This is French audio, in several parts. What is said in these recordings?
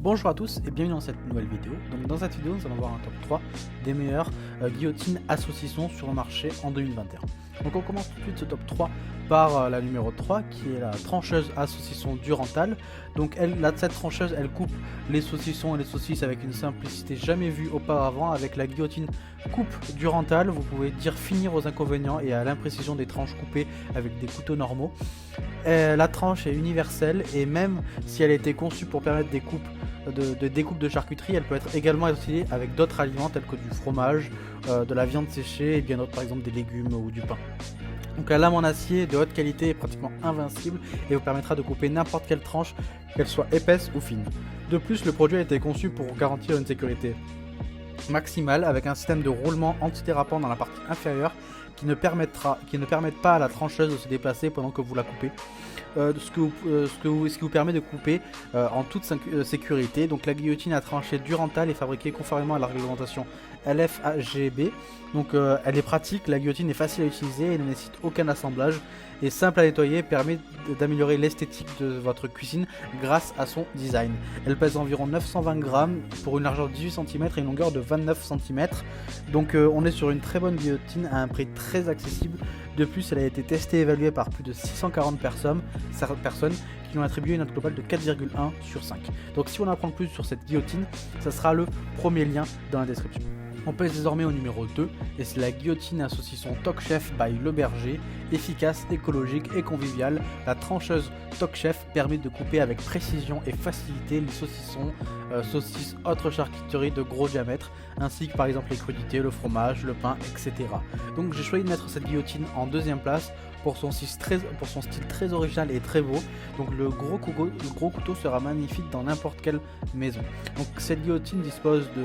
Bonjour à tous et bienvenue dans cette nouvelle vidéo. Donc dans cette vidéo nous allons voir un top 3 des meilleures guillotines à saucisson sur le marché en 2021. Donc on commence tout de suite ce top 3 par la numéro 3 qui est la trancheuse à saucisson Durantal. Donc cette trancheuse elle coupe les saucissons et les saucisses avec une simplicité jamais vue auparavant. Avec la guillotine coupe Durantal, vous pouvez dire finir aux inconvénients et à l'imprécision des tranches coupées avec des couteaux normaux. La tranche est universelle et même si elle a été conçue pour permettre des coupes de découpe de charcuterie, elle peut être également utilisée avec d'autres aliments tels que du fromage, de la viande séchée et bien d'autres, par exemple des légumes ou du pain. Donc la lame en acier de haute qualité est pratiquement invincible et vous permettra de couper n'importe quelle tranche, qu'elle soit épaisse ou fine. De plus, le produit a été conçu pour garantir une sécurité maximale avec un système de roulement antidérapant dans la partie inférieure qui ne permettent pas à la trancheuse de se déplacer pendant que vous la coupez. Ce qui vous permet de couper en toute sécurité. Donc la guillotine à trancher Durantal est fabriquée conformément à la réglementation LFAGB. Donc elle est pratique, la guillotine est facile à utiliser et ne nécessite aucun assemblage. Et simple à nettoyer, permet d'améliorer l'esthétique de votre cuisine grâce à son design. Elle pèse environ 920 grammes pour une largeur de 18 cm et une longueur de 29 cm. Donc on est sur une très bonne guillotine à un prix très accessible. De plus, elle a été testée et évaluée par plus de 640 personnes qui lui ont attribué une note globale de 4,1 sur 5. Donc si on apprend plus sur cette guillotine, ça sera le premier lien dans la description. On passe désormais au numéro 2 et c'est la guillotine à saucisson Toc Chef by Le Berger. Efficace, écologique et conviviale, la trancheuse Toc Chef permet de couper avec précision et facilité les saucissons, saucisses, autres charcuteries de gros diamètre, ainsi que par exemple les crudités, le fromage, le pain, etc. Donc j'ai choisi de mettre cette guillotine en deuxième place pour son style très original et très beau. Donc le gros couteau sera magnifique dans n'importe quelle maison. Donc cette guillotine dispose de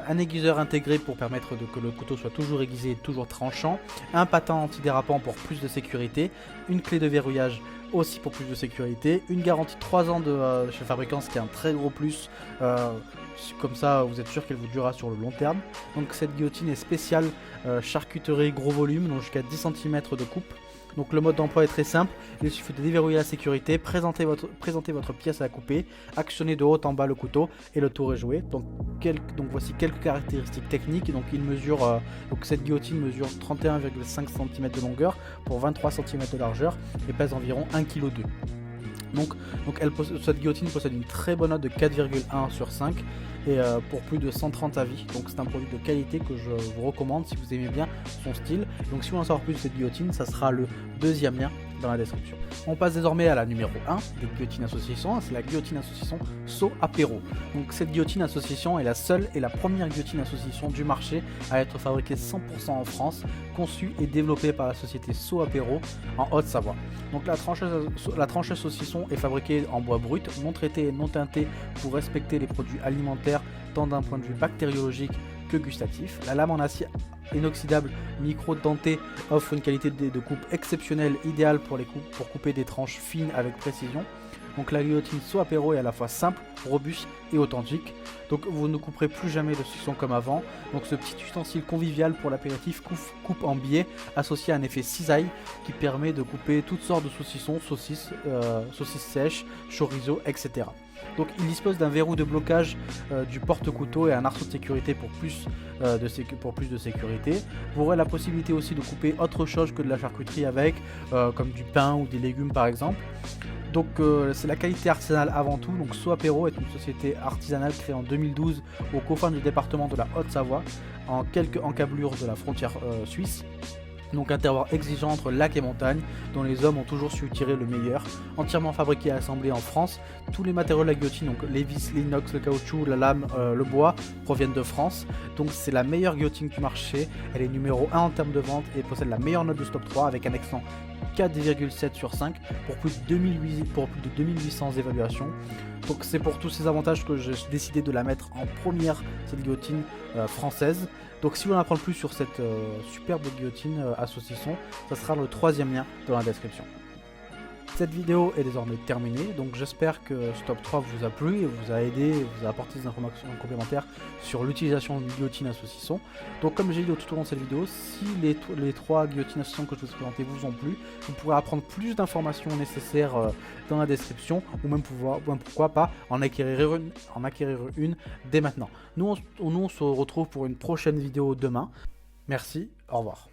un aiguiseur intégré pour permettre que le couteau soit toujours aiguisé et toujours tranchant, un patin antidérapant pour plus de sécurité, une clé de verrouillage aussi pour plus de sécurité, une garantie 3 ans chez le fabricant, ce qui est un très gros plus, comme ça vous êtes sûr qu'elle vous durera sur le long terme. Donc cette guillotine est spéciale charcuterie gros volume, donc jusqu'à 10 cm de coupe. Donc le mode d'emploi est très simple, il suffit de déverrouiller la sécurité, présenter votre pièce à couper, actionner de haut en bas le couteau et le tour est joué. Donc voici quelques caractéristiques techniques. Donc cette guillotine mesure 31,5 cm de longueur pour 23 cm de largeur et pèse environ 1,2 kg. Donc cette guillotine possède une très bonne note de 4,1 sur 5 et pour plus de 130 avis. Donc c'est un produit de qualité que je vous recommande si vous aimez bien son style. Donc si vous en savoir plus de cette guillotine, ça sera le deuxième lien dans la description. On passe désormais à la numéro 1 des guillotines à saucisson, c'est la guillotine à saucisson Saut Apéro. Donc cette guillotine à saucisson est la seule et la première guillotine à saucisson du marché à être fabriquée 100% en France, conçue et développée par la société Saut Apéro en Haute-Savoie. Donc la trancheuse saucisson est fabriquée en bois brut, non traité et non teinté pour respecter les produits alimentaires tant d'un point de vue bactériologique que gustatif. La lame en acier inoxydable micro-dentée offre une qualité de coupe exceptionnelle, idéale pour couper des tranches fines avec précision. Donc la guillotine Saut Apéro est à la fois simple, robuste et authentique. Donc vous ne couperez plus jamais de saucisson comme avant. Donc ce petit ustensile convivial pour l'apéritif coupe en biais associé à un effet cisaille qui permet de couper toutes sortes de saucissons, saucisses sèches, chorizo, etc. Donc il dispose d'un verrou de blocage du porte-couteau et un arceau de sécurité pour plus de sécurité. Vous aurez la possibilité aussi de couper autre chose que de la charcuterie avec, comme du pain ou des légumes par exemple. Donc c'est la qualité artisanale avant tout. Donc Saut Apéro est une société artisanale créée en 2012 aux confins du département de la Haute-Savoie, en quelques encablures de la frontière suisse. Donc un terroir exigeant entre lac et montagne, dont les hommes ont toujours su tirer le meilleur. Entièrement fabriqué et assemblé en France, tous les matériaux de la guillotine, donc les vis, l'inox, le caoutchouc, la lame, le bois, proviennent de France. Donc c'est la meilleure guillotine du marché, elle est numéro 1 en termes de vente et possède la meilleure note de Stop 3 avec un excellent 4,7 sur 5 pour plus de 2800 évaluations. Donc c'est pour tous ces avantages que j'ai décidé de la mettre en première, cette guillotine française. Donc si vous voulez en apprendre plus sur cette superbe guillotine à saucisson, ça sera le troisième lien dans la description. Cette vidéo est désormais terminée, donc j'espère que ce top 3 vous a plu et vous a aidé, vous a apporté des informations complémentaires sur l'utilisation d'une guillotine à saucisson. Donc comme j'ai dit tout au long de cette vidéo, si les 3 guillotines à saucisson que je vous ai présentées vous ont plu, vous pourrez apprendre plus d'informations nécessaires dans la description, ou même pourquoi pas en acquérir une dès maintenant. Nous on se retrouve pour une prochaine vidéo demain. Merci, au revoir.